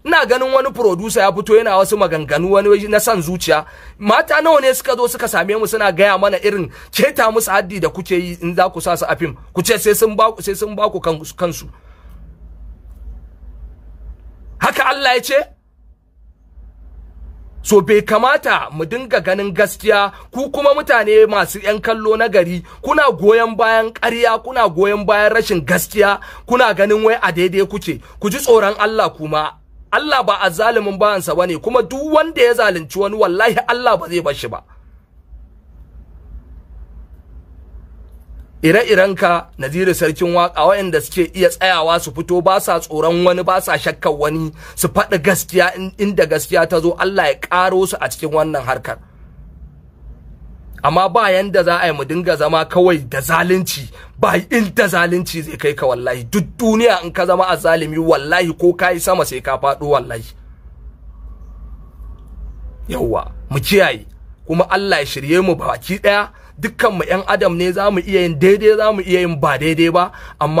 ina ganin wani producer ya fito yana wasu maganganu wani na san zuciya. Mata nawa ne suka zo suka same mu suna gaya mana irin keta musu haddi da kuke yi in za ku sa su a fim, ku ce sai sun ba ku kansu. Haka Allah ya ce? So bai kamata mu dinga ganin gaskiya, ku kuma mutane masu yan kallo na gari kuna goyon bayan ƙarya, kuna goyon bayan rashin gaskiya, kuna ganin wai a daidai kuke. Ku ji tsoron Allah kuma. Allah ba azzalimin bayansa bane, kuma duk wanda ya zalunci wani wallahi Allah ba zai bar shi ba. Ire-irenka Naziru sarkin waka waɗanda suke iya tsayawa su fito ba sa tsoron wani, ba sa shakkar wani, su faɗi gaskiya inda gaskiya ta zo, Allah ya ƙaro su a cikin wannan harkar. Amma ba yanda za a yi mu dinga zama kawai da zalunci, ba inda zalunci zai kai ka wallahi. Duk duniya in ka zama azzalimi wallahi ko kai sama sai ka faɗo wallahi. Yawwa mu kiyaye, kuma Allah ya shirye mu baki ɗaya. Dukkan mu ƴan adam ne, za mu iya yin daidai, za mu iya yin ba daidai ba, amma